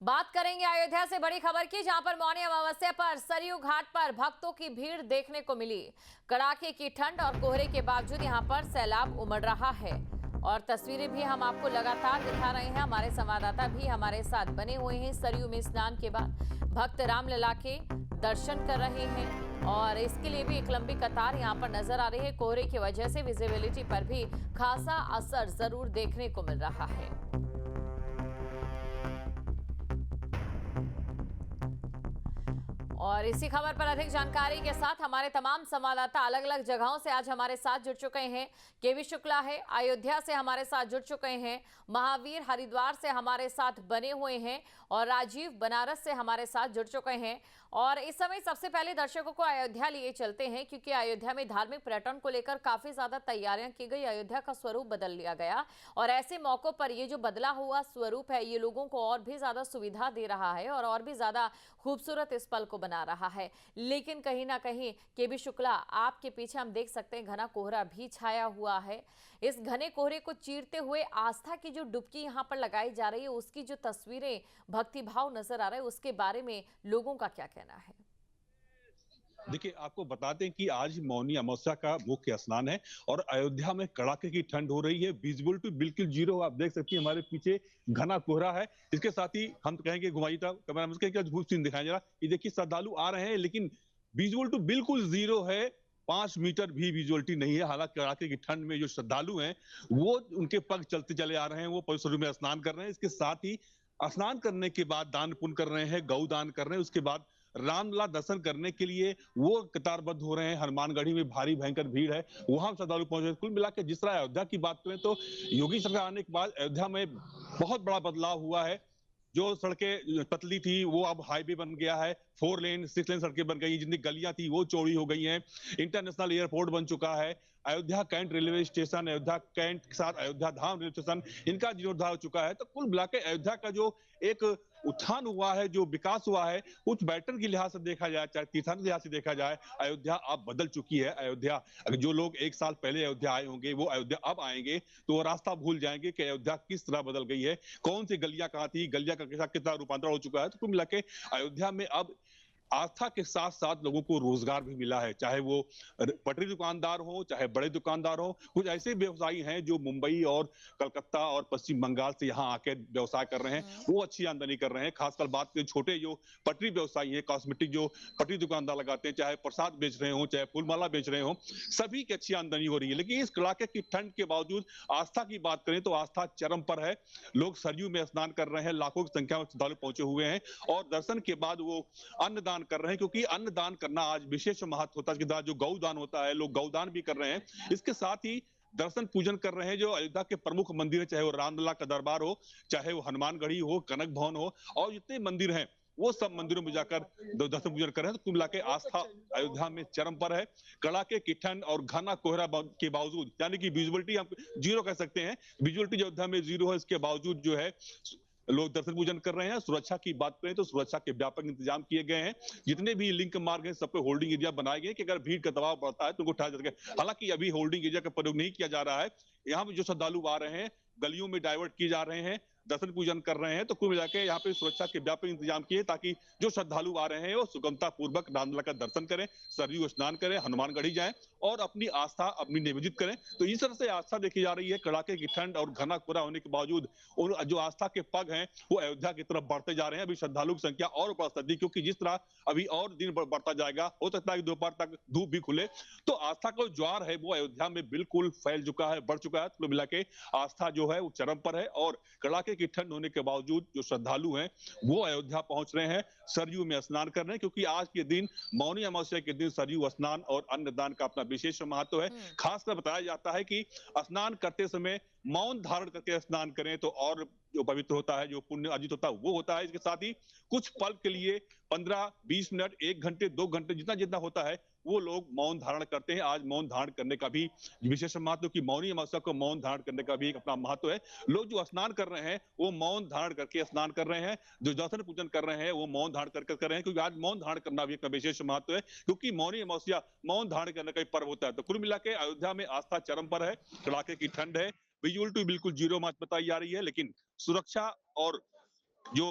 बात करेंगे अयोध्या से बड़ी खबर की, जहां पर मौनी अमावस्या पर सरयू घाट पर भक्तों की भीड़ देखने को मिली। कड़ाके की ठंड और कोहरे के बावजूद यहां पर सैलाब उमड़ रहा है और तस्वीरें भी हम आपको लगातार दिखा रहे हैं। हमारे संवाददाता भी हमारे साथ बने हुए हैं। सरयू में स्नान के बाद भक्त रामलला के दर्शन कर रहे हैं और इसके लिए भी एक लंबी कतार यहां पर नजर आ रही है। कोहरे की वजह से विजिबिलिटी पर भी खासा असर जरूर देखने को मिल रहा है। और इसी खबर पर अधिक जानकारी के साथ हमारे तमाम संवाददाता अलग अलग जगहों से आज हमारे साथ जुड़ चुके हैं। केवी शुक्ला है अयोध्या से हमारे साथ जुड़ चुके हैं, महावीर हरिद्वार से हमारे साथ बने हुए हैं और राजीव बनारस से हमारे साथ जुड़ चुके हैं। और इस समय सबसे पहले दर्शकों को अयोध्या लिए चलते हैं, क्योंकि अयोध्या में धार्मिक पर्यटन को लेकर काफी ज्यादा तैयारियां की गई। अयोध्या का स्वरूप बदल लिया गया और ऐसे मौकों पर ये जो बदला हुआ स्वरूप है ये लोगों को और भी ज्यादा सुविधा दे रहा है और भी ज्यादा खूबसूरत इस पल को बना रहा है। लेकिन कहीं ना कहीं केबी शुक्ला, आपके पीछे हम देख सकते हैं घना कोहरा भी छाया हुआ है। इस घने कोहरे को चीरते हुए आस्था की जो डुबकी यहां पर लगाई जा रही है, उसकी जो तस्वीरें भक्तिभाव नजर आ रहा है, उसके बारे में लोगों का क्या कहना है? देखिए, आपको बता दें कि आज मौनी अमावस्या का मुख्य स्नान है और अयोध्या में कड़ाके की ठंड हो रही है। विजिबिलिटी बिल्कुल जीरो, आप देख सकते हैं हमारे पीछे घना कोहरा है। इसके साथ ही हम तो कहेंगे घुमाइए कैमरा में सीन दिखाया जा रहा। ये देखिए श्रद्धालु आ रहे हैं लेकिन विजिबिलिटी बिल्कुल जीरो है। 5 मीटर भी विजुअलिटी नहीं है। हालांकि कड़ाके की ठंड में जो श्रद्धालु हैं वो उनके पग चलते चले आ रहे हैं, वो पवित्र में स्नान कर रहे हैं। इसके साथ ही स्नान करने के बाद दान पुण्य कर रहे हैं, गौ दान कर रहे हैं। उसके बाद रामलला दर्शन करने के लिए वो कतारबद्ध हो रहे हैं। हनुमानगढ़ी में भारी भयंकर भीड़ है, वहां श्रद्धालु पहुंच रहे हैं। कुल मिलाकर जिस तरह अयोध्या की बात करें तो योगी सरकार आने के बाद अयोध्या में बहुत बड़ा बदलाव हुआ है। जो सड़कें पतली थी वो अब हाईवे बन गया है, 4 लेन 6 लेन सड़कें बन गई। जितनी गलियां थी वो चौड़ी हो गई हैं। इंटरनेशनल एयरपोर्ट बन चुका है। Ayodhya cantt railway station, Ayodhya cantt के साथ अयोध्या धाम रेलवे स्टेशन, इनका जीर्णोद्धार हो चुका है। तो कुल मिलाकर अयोध्या का जो एक उत्थान हुआ है, जो विकास हुआ है, कुछ पर्यटन के लिहाज से देखा जाए, चाहे तीर्थाटन के लिहाज से देखा जाए, अयोध्या अब बदल चुकी है। अयोध्या, अगर जो लोग 1 साल पहले अयोध्या आए होंगे वो अयोध्या अब आएंगे तो वो रास्ता भूल जाएंगे कि अयोध्या किस तरह बदल गई है, कौन सी गलियां कहाँ थी, गलियां का कितना रूपांतर हो चुका है। तो कुल मिला के अयोध्या में अब आस्था के साथ साथ लोगों को रोजगार भी मिला है, चाहे वो पटरी दुकानदार हो, चाहे बड़े दुकानदार हो। कुछ ऐसे व्यवसायी हैं जो मुंबई और कलकत्ता और पश्चिम बंगाल से यहाँ आके व्यवसाय कर रहे हैं, वो अच्छी आमदनी कर रहे हैं। खासकर बात करें छोटे जो पटरी व्यवसायी हैं, कॉस्मेटिक जो पटरी दुकानदार लगाते हैं, चाहे प्रसाद बेच रहे हो, चाहे फूलमाला बेच रहे हो, सभी की अच्छी आमदनी हो रही है। लेकिन इस कड़ाके की ठंड के बावजूद आस्था की बात करें तो आस्था चरम पर है। लोग सरयू में स्नान कर रहे हैं, लाखों की संख्या में श्रद्धालु पहुंचे हुए हैं और दर्शन के बाद वो अन्नदान कर रहे हैं, क्योंकि अन्नदान करना आज विशेष महत्व होता है। इसके बाद जो गौदान होता है, लोग गौदान भी कर रहे हैं। इसके साथ ही दर्शन पूजन कर रहे हैं। जो अयोध्या के प्रमुख मंदिर है, चाहे वो रामलला का दरबार हो, चाहे वो हनुमानगढ़ी हो, कनक भवन हो, और जितने मंदिर हैं वो सब मंदिरों में जाकर दर्शन पूजन कर रहे हैं। तो कुल मिला के आस्था अयोध्या में चरम पर है। कड़ाके की ठंड और घना कोहरा के बावजूद, यानी कि विजुअलिटी हम जीरो कह सकते हैं, विजुअलिटी जो अयोध्या में जीरो है, इसके बावजूद जो है लोग दर्शन पूजन कर रहे हैं। सुरक्षा की बात करें तो सुरक्षा के व्यापक इंतजाम किए गए हैं। जितने भी लिंक मार्ग हैं सब पे होल्डिंग एरिया बनाए गए कि अगर भीड़ का दबाव बढ़ता है तो उनको उठाया जा सके। हालांकि अभी होल्डिंग एरिया का प्रयोग नहीं किया जा रहा है। यहाँ पे जो श्रद्धालु आ रहे हैं गलियों में डाइवर्ट किए जा रहे हैं, दर्शन पूजन कर रहे हैं। तो कुल मिलाकर यहाँ पे सुरक्षा के व्यापक इंतजाम किए ताकि जो श्रद्धालु आ रहे हैं वो सुगमता पूर्वक रामलला का दर्शन करें, सरयू स्नान करें, हनुमानगढ़ी जाएं और अपनी आस्था अपनी निवेदित करें। तो इस तरह से आस्था देखी जा रही है। कड़ाके की ठंड और घना कोहरा होने के बावजूद और जो आस्था के पग हैं वो अयोध्या की तरफ बढ़ते जा रहे हैं। अभी श्रद्धालु की संख्या और बढ़ सकती है, क्योंकि जिस तरह अभी और दिन बढ़ता जाएगा, हो सकता है कि दोपहर तक धूप भी खुले। तो आस्था का ज्वार है वो अयोध्या में बिल्कुल फैल चुका है, बढ़ चुका है। कुल मिला के आस्था जो है वो चरम पर है और कड़ाके की ठंड होने के बावजूद जो श्रद्धालु हैं वो अयोध्या पहुंच रहे हैं, सरयू में स्नान कर रहे हैं, क्योंकि आज के दिन मौनी अमावस्या के दिन सरयू स्नान और अन्नदान का अपना विशेष महत्व है। खासकर बताया जाता है कि स्नान करते समय मौन धारण करके स्नान करें तो और जो पवित्र होता है, जो पुण्य अर्जित होता है वो होता है। इसके साथ ही कुछ पल के लिए 15-20 मिनट, 1 घंटे, 2 घंटे, जितना जितना होता है वो लोग मौन धारण करते हैं। आज मौन धारण करने का भी विशेष महत्व, कि मौनी अमावस्या को मौन धारण करने का भी एक अपना महत्व है। लोग जो स्नान कर रहे हैं वो मौन धारण करके स्नान कर रहे हैं, जो दर्शन पूजन कर रहे हैं वो मौन धारण करके कर रहे हैं, क्योंकि आज मौन धारण करना भी एक विशेष महत्व है, क्योंकि मौनी अमावस्या मौन धारण करने का पर्व होता है। तो कुल मिला के अयोध्या में आस्था चरम पर है, कड़ाके की ठंड है, विजुअलिटी बिल्कुल जीरो मार्क्स बताई जा रही है। लेकिन सुरक्षा और जो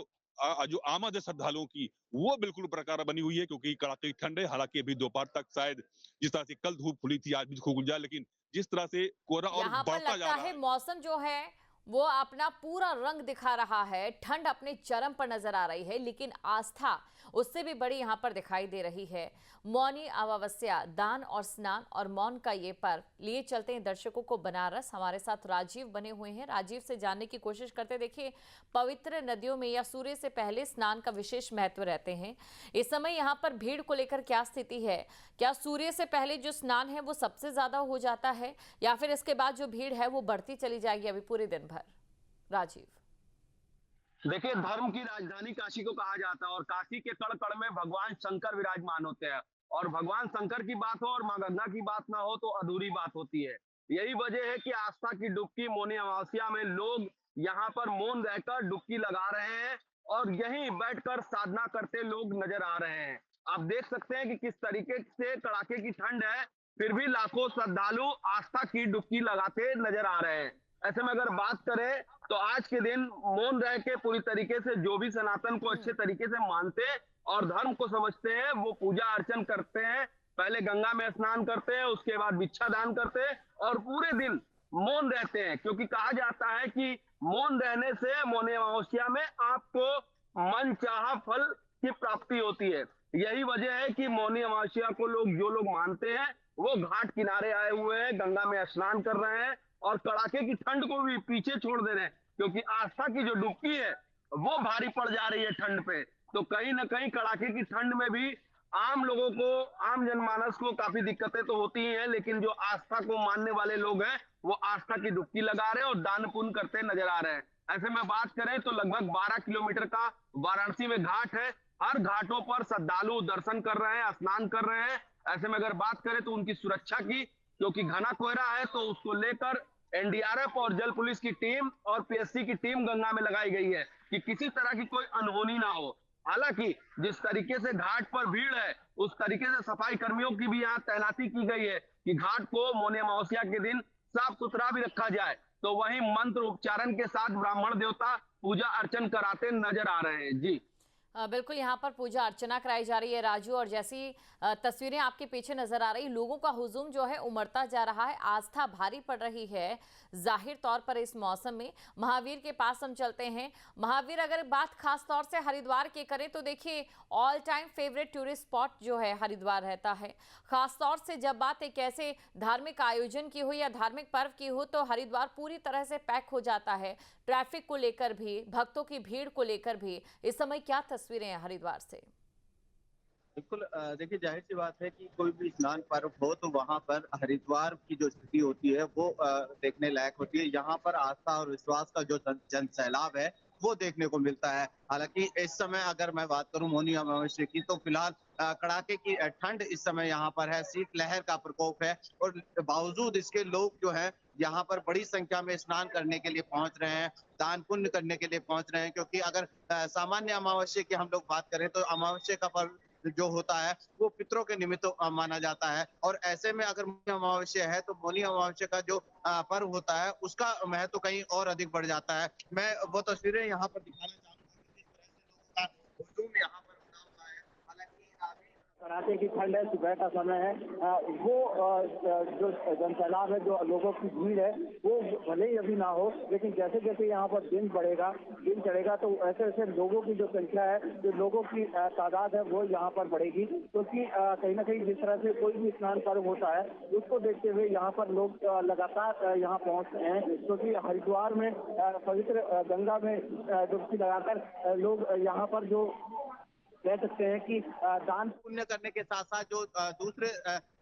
जो आमद है श्रद्धालुओं की वो बिल्कुल प्रकार बनी हुई है, क्योंकि कड़ाके की ठंड है। हालांकि अभी दोपहर तक शायद जिस तरह से कल धूप खुली थी आज भी खुल जाए, लेकिन जिस तरह से कोहरा और यहाँ पर बढ़ता जा लगता रहा है है। मौसम जो है वो अपना पूरा रंग दिखा रहा है, ठंड अपने चरम पर नजर आ रही है, लेकिन आस्था उससे भी बड़ी यहाँ पर दिखाई दे रही है। मौनी अमावस्या, दान और स्नान और मौन का ये पर्व लिए चलते हैं दर्शकों को बनारस। हमारे साथ राजीव बने हुए हैं, राजीव से जानने की कोशिश करते। देखिए, पवित्र नदियों में या सूर्य से पहले स्नान का विशेष महत्व रहते हैं। इस समय यहाँ पर भीड़ को लेकर क्या स्थिति है? क्या सूर्य से पहले जो स्नान है वो सबसे ज्यादा हो जाता है, या फिर इसके बाद जो भीड़ है वो बढ़ती चली जाएगी अभी पूरे दिन भर? राजीव। देखिए, धर्म की राजधानी काशी को कहा जाता है और काशी के कण कण में भगवान शंकर विराजमान होते हैं। और भगवान शंकर की बात हो और मां गंगा की बात ना हो तो अधूरी बात होती है। यही वजह है कि आस्था की डुबकी मौनी अमावस्या में लोग यहाँ पर मौन रहकर डुबकी लगा रहे हैं और यहीं बैठकर साधना करते लोग नजर आ रहे हैं। आप देख सकते हैं कि किस तरीके से कड़ाके की ठंड है, फिर भी लाखों श्रद्धालु आस्था की डुबकी लगाते नजर आ रहे हैं। ऐसे में अगर बात करें तो आज के दिन मौन रह के पूरी तरीके से जो भी सनातन को अच्छे तरीके से मानते हैं और धर्म को समझते हैं वो पूजा अर्चन करते हैं। पहले गंगा में स्नान करते हैं, उसके बाद भिक्षा दान करते हैं और पूरे दिन मौन रहते हैं, क्योंकि कहा जाता है कि मौन रहने से मौनी अमावस्या में आपको मन चाहा फल की प्राप्ति होती है। यही वजह है कि मौनी अमावस्या को जो लोग मानते हैं वो घाट किनारे आए हुए हैं, गंगा में स्नान कर रहे हैं और कड़ाके की ठंड को भी पीछे छोड़ दे रहे हैं, क्योंकि आस्था की जो डुबकी है वो भारी पड़ जा रही है ठंड पे। तो कहीं ना कहीं कड़ाके की ठंड में भी आम लोगों को, आम जनमानस को काफी दिक्कतें तो होती ही हैं, लेकिन जो आस्था को मानने वाले लोग हैं वो आस्था की डुबकी लगा रहे हैं और दान पुण्य करते नजर आ रहे हैं। ऐसे में बात करें तो लगभग 12 किलोमीटर का वाराणसी में घाट है। हर घाटों पर श्रद्धालु दर्शन कर रहे हैं, स्नान कर रहे हैं। ऐसे में अगर बात करें तो उनकी सुरक्षा की, क्योंकि घना कोहरा है तो उसको लेकर एनडीआरएफ और जल पुलिस की टीम और पीएससी की टीम गंगा में लगाई गई है कि किसी तरह की कोई अनहोनी ना हो। हालांकि जिस तरीके से घाट पर भीड़ है उस तरीके से सफाई कर्मियों की भी यहाँ तैनाती की गई है कि घाट को मौनी अमावस्या के दिन साफ सुथरा भी रखा जाए। तो वहीं मंत्र उच्चारण के साथ ब्राह्मण देवता पूजा अर्चन कराते नजर आ रहे हैं। जी बिल्कुल, यहाँ पर पूजा अर्चना कराई जा रही है राजू, और जैसी तस्वीरें आपके पीछे नजर आ रही, लोगों का हुजूम जो है उमड़ता जा रहा है, आस्था भारी पड़ रही है जाहिर तौर पर इस मौसम में। महावीर के पास हम चलते हैं। महावीर, अगर बात खास तौर से हरिद्वार की करें तो देखिए, all time favourite tourist spot जो है हरिद्वार रहता है। खास तौर से जब बात एक ऐसे धार्मिक आयोजन की हो या धार्मिक पर्व की हो तो हरिद्वार पूरी तरह से पैक हो जाता है, ट्रैफिक को लेकर भी, भक्तों की भीड़ को लेकर भी। इस समय क्या तस्वीरें हैं हरिद्वार से? बिल्कुल, देखिए, जाहिर सी बात है कि कोई भी स्नान पर्व हो तो वहाँ पर हरिद्वार की जो स्थिति होती है वो देखने लायक होती है। यहाँ पर आस्था और विश्वास का जो जन सैलाब है वो देखने को मिलता है। हालांकि इस समय अगर मैं बात करूं मौनी अमावस्या की तो फिलहाल कड़ाके की ठंड इस समय यहाँ पर है, शीतलहर का प्रकोप है और बावजूद इसके लोग जो है यहाँ पर बड़ी संख्या में स्नान करने के लिए पहुंच रहे हैं, दान पुण्य करने के लिए पहुंच रहे हैं। क्योंकि अगर सामान्य अमावस्या की हम लोग बात करें तो अमावस्या का पर्व जो होता है वो पितरों के निमित्त माना जाता है, और ऐसे में अगर मौनी अमावस्या है तो मौनी अमावस्या का जो पर्व होता है उसका महत्व कहीं और अधिक बढ़ जाता है। मैं वो तस्वीरें यहाँ पर दिखाना चाहूंगा कि किस तरह से लोगों का हुजूम यहाँ पर उमड़ा हुआ है। हालांकि अभी कड़ाके की ठंड है, सुबह का समय है, जो जनसैलाब है, जो लोगों की भीड़ है वो भले ही अभी ना हो, लेकिन जैसे जैसे यहाँ पर दिन बढ़ेगा, दिन चढ़ेगा तो ऐसे ऐसे लोगों की जो संख्या है, जो लोगों की तादाद है वो यहाँ पर बढ़ेगी। क्योंकि कहीं ना कहीं जिस तरह से कोई भी स्नान पर्व होता है उसको देखते हुए यहाँ पर लोग लगातार यहाँ पहुँचते हैं, क्योंकि हरिद्वार में पवित्र गंगा में डुबकी लगाकर लोग यहाँ पर जो कह सकते हैं कि दान पुण्य करने के साथ साथ जो दूसरे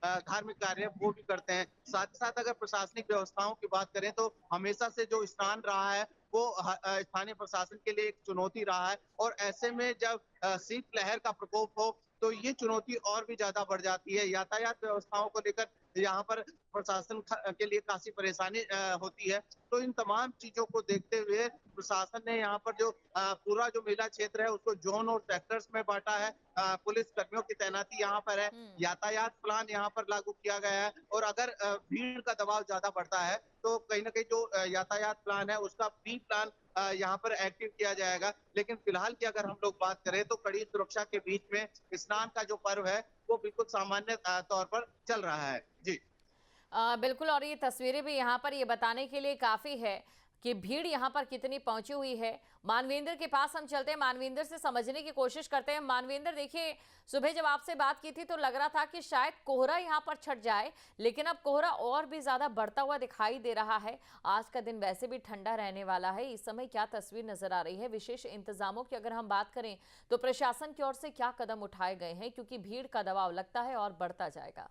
धार्मिक कार्य वो भी करते हैं। साथ ही साथ अगर प्रशासनिक व्यवस्थाओं की बात करें तो हमेशा से जो स्नान रहा है वो स्थानीय प्रशासन के लिए एक चुनौती रहा है, और ऐसे में जब शीतलहर का प्रकोप हो तो ये चुनौती और भी ज्यादा बढ़ जाती है। यातायात व्यवस्थाओं को लेकर यहाँ पर प्रशासन के लिए काफी परेशानी होती है। तो इन तमाम चीजों को देखते हुए प्रशासन ने यहाँ पर जो पूरा जो मेला क्षेत्र है उसको जोन और सेक्टर्स में बांटा है। पुलिस कर्मियों की तैनाती यहाँ पर है, यातायात प्लान यहाँ पर लागू किया गया है, और अगर भीड़ का दबाव ज्यादा बढ़ता है तो कहीं ना कहीं जो यातायात प्लान है उसका बी प्लान यहाँ पर एक्टिव किया जाएगा। लेकिन फिलहाल की अगर हम लोग बात करें तो कड़ी सुरक्षा के बीच में स्नान का जो पर्व है वो बिल्कुल सामान्य तौर पर चल रहा है। जी बिल्कुल, और ये तस्वीरें भी यहाँ पर ये बताने के लिए काफ़ी है कि भीड़ यहाँ पर कितनी पहुंची हुई है। मानवेंद्र के पास हम चलते हैं, मानवेंद्र से समझने की कोशिश करते हैं। मानवेंद्र, देखिए, सुबह जब आपसे बात की थी तो लग रहा था कि शायद कोहरा यहाँ पर छट जाए, लेकिन अब कोहरा और भी ज़्यादा बढ़ता हुआ दिखाई दे रहा है। आज का दिन वैसे भी ठंडा रहने वाला है। इस समय क्या तस्वीर नजर आ रही है? विशेष इंतजामों की अगर हम बात करें तो प्रशासन की ओर से क्या कदम उठाए गए हैं, क्योंकि भीड़ का दबाव लगता है और बढ़ता जाएगा।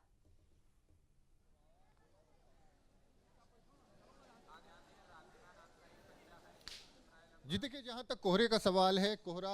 जी देखिए, जहाँ तक कोहरे का सवाल है, कोहरा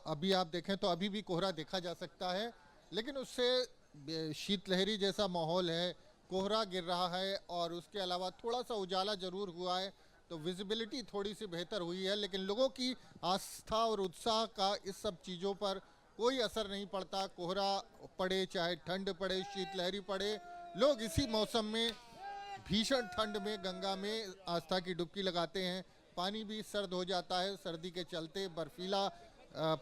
अभी आप देखें तो अभी भी कोहरा देखा जा सकता है, लेकिन उससे शीतलहरी जैसा माहौल है, कोहरा गिर रहा है और उसके अलावा थोड़ा सा उजाला जरूर हुआ है, तो विजिबिलिटी थोड़ी सी बेहतर हुई है। लेकिन लोगों की आस्था और उत्साह का इस सब चीज़ों पर कोई असर नहीं पड़ता। कोहरा पड़े, चाहे ठंड पड़े, शीतलहरी पड़े, लोग इसी मौसम में, भीषण ठंड में गंगा में आस्था की डुबकी लगाते हैं। पानी भी सर्द हो जाता है, सर्दी के चलते बर्फीला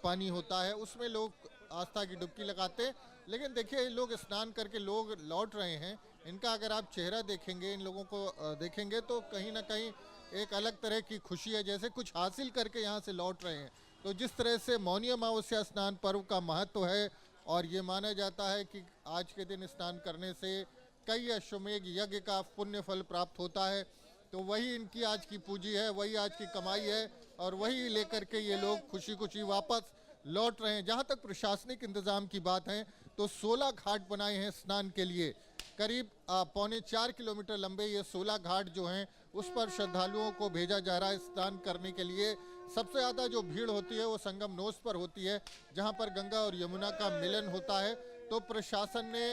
पानी होता है, उसमें लोग आस्था की डुबकी लगाते हैं। लेकिन देखिए, लोग स्नान करके लोग लौट रहे हैं। इनका अगर आप चेहरा देखेंगे, इन लोगों को देखेंगे तो कहीं ना कहीं एक अलग तरह की खुशी है, जैसे कुछ हासिल करके यहाँ से लौट रहे हैं। तो जिस तरह से मौनी अमावस्या स्नान पर्व का महत्व है, और ये माना जाता है कि आज के दिन स्नान करने से कई अश्वमेघ यज्ञ का पुण्य फल प्राप्त होता है, तो वही इनकी आज की पूंजी है, वही आज की कमाई है, और वही लेकर के ये लोग खुशी खुशी वापस लौट रहे हैं। जहाँ तक प्रशासनिक इंतजाम की बात है तो 16 घाट बनाए हैं स्नान के लिए। करीब 3.25 किलोमीटर लंबे ये 16 घाट जो हैं उस पर श्रद्धालुओं को भेजा जा रहा है स्नान करने के लिए। सबसे ज़्यादा जो भीड़ होती है वो संगम नोस पर होती है, जहाँ पर गंगा और यमुना का मिलन होता है। तो प्रशासन ने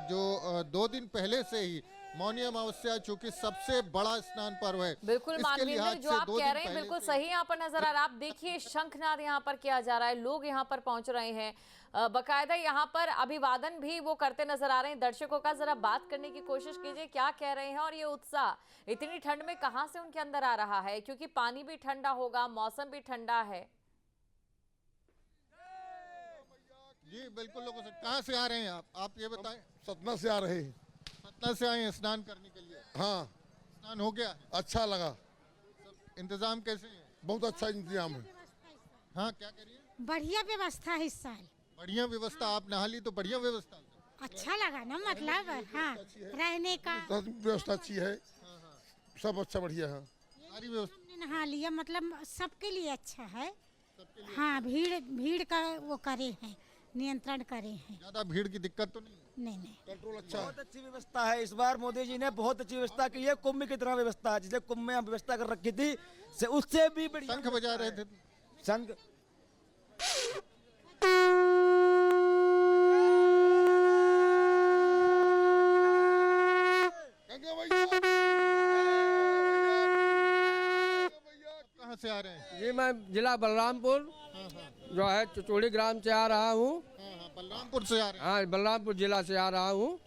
जो 2 दिन पहले से ही मौनी अमावस्या चूंकि सबसे बड़ा स्नान पर्व है, बिल्कुल मानवेंद्र, जो आप कह रहे हैं बिल्कुल सही यहाँ पर नजर आ रहा है। आप देखिए, शंखनाद यहाँ पर किया जा रहा है, लोग यहाँ पर पहुंच रहे हैं, बकायदा यहाँ पर अभिवादन भी वो करते नजर आ रहे हैं। दर्शकों का जरा बात करने की कोशिश कीजिए, क्या कह रहे हैं, और ये उत्साह इतनी ठंड में कहाँ से उनके अंदर आ रहा है, क्योंकि पानी भी ठंडा होगा, मौसम भी ठंडा है। जी बिल्कुल, लोगों से कहाँ से आ रहे हैं आप ये बताएं। सतना से आ रहे हैं। सतना से आए हैं स्नान करने के लिए? हाँ, स्नान हो गया? अच्छा लगा। सब इंतजाम कैसे है? बहुत अच्छा इंतजाम है। हाँ, क्या करिए? बढ़िया व्यवस्था है इस साल। बढ़िया व्यवस्था, आप नहा ली तो बढ़िया व्यवस्था। अच्छा लगा ना, मतलब हाँ, रहने का व्यवस्था अच्छी है, सब अच्छा बढ़िया है। सारी व्यवस्था हमने नहा लिया, मतलब सबके लिए अच्छा है। हाँ, भीड़ का वो करे हैं, नियंत्रण करे हैं। ज्यादा भीड़ की दिक्कत तो नहीं? नहीं। कंट्रोल अच्छा है। बहुत अच्छी व्यवस्था है। इस बार मोदी जी ने बहुत अच्छी व्यवस्था की है, कुंभ की तरह व्यवस्था है। जिसे कुंभ में व्यवस्था कर रखी थी से उससे भी बड़ी। शंख बजा रहे थे? शंख कहाँ से आ रहे हैं? जी मैं जिला बलरामपुर जो है चिचोड़ी ग्राम से आ रहा हूँ। बलरामपुर से आ रहे हैं? हाँ, बलरामपुर जिला से आ रहा हूँ,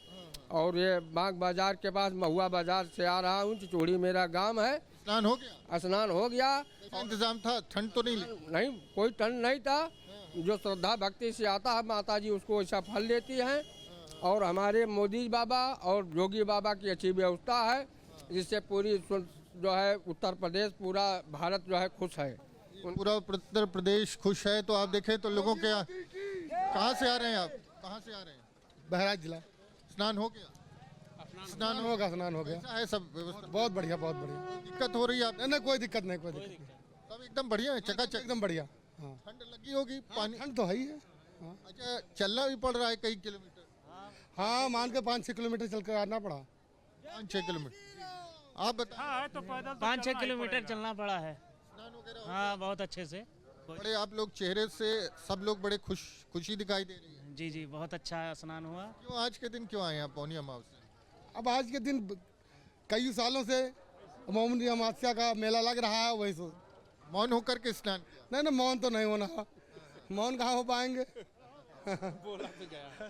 और ये बाग बाजार के पास महुआ बाजार से आ रहा हूँ। चिचोड़ी मेरा गांव है। स्नान हो गया? स्नान हो गया। इंतजाम था? ठंड तो नहीं? नहीं, कोई ठंड नहीं था। जो श्रद्धा भक्ति से आता है, माता जी उसको ऐसा फल देती हैं, और हमारे मोदी बाबा और योगी बाबा की अच्छी व्यवस्था है, जिससे पूरी जो है उत्तर प्रदेश, पूरा भारत जो है खुश है। पूरा उत्तर प्रदेश खुश है। तो आप देखें तो लोगों के कहाँ से आ रहे हैं? आप कहाँ से आ रहे हैं? बहराइच जिला। स्नान हो गया? स्नान हो गया। कैसा है सब व्यवस्था? बहुत बढ़िया, बहुत बढ़िया। दिक्कत हो रही है आप? नहीं, कोई दिक्कत नहीं, कोई दिक्कत नहीं। सब एकदम बढ़िया है, चकाचक एकदम बढ़िया। हाँ, ठंड लगी होगी? पानी ठंड तो है ही है। हाँ, अच्छा, चलना भी पड़ रहा है कई किलोमीटर? हाँ, मान के 5-6 किलोमीटर चल कर आना पड़ा। 5-6 किलोमीटर। आप बताएं। हाँ, तो 5-6 किलोमीटर चलना पड़ा है। स्नान वगैरह हो हाँ, बहुत अच्छे से। बड़े आप लोग चेहरे से सब लोग बड़े खुशी दिखाई दे रही है। जी, बहुत अच्छा स्नान हुआ। क्यों आज के दिन क्यों आए आप मौनी अमावस्या? अब आज के दिन कई सालों से मौनी अमावस्या का मेला लग रहा है, वही सो मौन होकर के स्नान किया? नहीं, मौन तो नहीं होना, मौन कहाँ हो पाएंगे।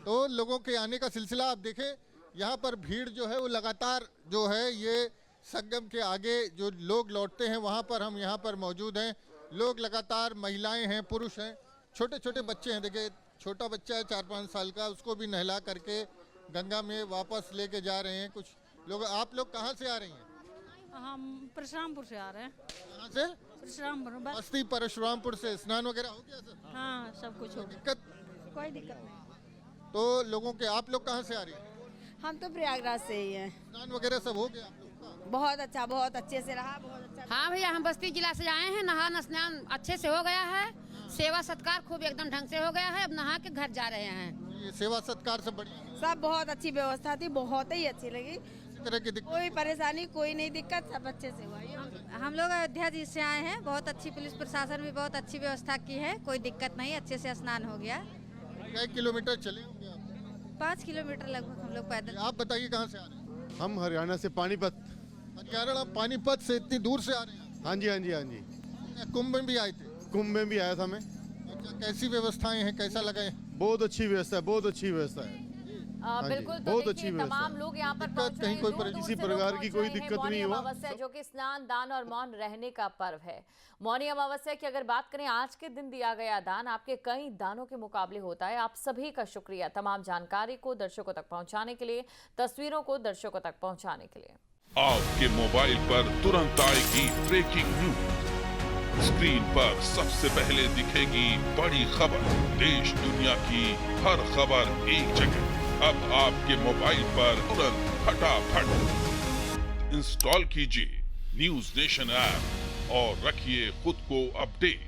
तो लोगों के आने का सिलसिला आप देखें, यहाँ पर भीड़ जो है वो लगातार जो है ये संगम के आगे जो लोग लौटते हैं वहाँ पर हम यहाँ पर मौजूद हैं। लोग लगातार, महिलाएं हैं, पुरुष हैं, छोटे छोटे बच्चे हैं। देखिए छोटा बच्चा है 4-5 साल का, उसको भी नहला करके गंगा में वापस लेके जा रहे हैं कुछ लोग। आप लोग कहाँ से आ रही हैं? हम परशुरामपुर से आ रहे हैं। कहाँ से? परशुरामपुर। बस्ती परशुरामपुर से। स्नान वगैरह हो गया सर? हाँ, सब कुछ हो गया। दिक्कत? कोई दिक्कत नहीं। तो लोगों के, आप लोग कहाँ से आ रही हैं? हम तो प्रयागराज से ही हैं। स्नान वगैरह सब हो गया आप लोग का? बहुत अच्छा, बहुत अच्छे से रहा, बहुत अच्छा। हाँ भैया, हम बस्ती जिला से आए हैं। नहाना स्नान अच्छे से हो गया है, सेवा सत्कार खूब एकदम ढंग से हो गया है। अब नहा के घर जा रहे हैं। ये सेवा सत्कार सब बढ़िया, सब बहुत अच्छी व्यवस्था थी, बहुत ही अच्छी लगी। तरह की दिक्कत? कोई परेशानी, कोई नहीं दिक्कत, सब अच्छे से हुआ। हम लोग अयोध्या जी से आए हैं। बहुत अच्छी पुलिस प्रशासन भी बहुत अच्छी व्यवस्था की है, कोई दिक्कत नहीं, अच्छे से स्नान हो गया। कई किलोमीटर चले होंगे आप? 5 किलोमीटर लगभग हम लोग पैदल। आप बताइए कहाँ से आ रहे हैं? हम हरियाणा से पानीपत। हरियाणा पानीपत से इतनी दूर से आ रहे हैं? हाँ जी, हाँ जी, हाँ जी। कुंभ में भी आए थे? कुंभ में भी आया था मैं। अच्छा, कैसी व्यवस्थाएं हैं, कैसा लगा है? बहुत अच्छी व्यवस्था है, बहुत अच्छी व्यवस्था है। बिल्कुल, बहुत तो अच्छी देखिए व्यवस्था तमाम लोग यहाँ पर पहुंच रहे हैं, कोई दूर-दूर किसी से प्रकार लोग की पहुंच कोई रहे हैं। दिक्कत मौनी नहीं हुआ। अमावस्या जो कि स्नान, दान और मौन रहने का पर्व है। मौनी अमावस्या की अगर बात करें, आज के दिन दिया गया दान आपके कई दानों के मुकाबले होता है। आप सभी का शुक्रिया तमाम जानकारी को दर्शकों तक पहुँचाने के लिए, तस्वीरों को दर्शकों तक पहुँचाने के लिए। आपके मोबाइल पर तुरंत आएगी ब्रेकिंग न्यूज। स्क्रीन पर सबसे पहले दिखेगी बड़ी खबर। देश दुनिया की हर खबर एक जगह। अब आपके मोबाइल पर तुरंत फटाफट इंस्टॉल कीजिए न्यूज नेशन ऐप और रखिए खुद को अपडेट।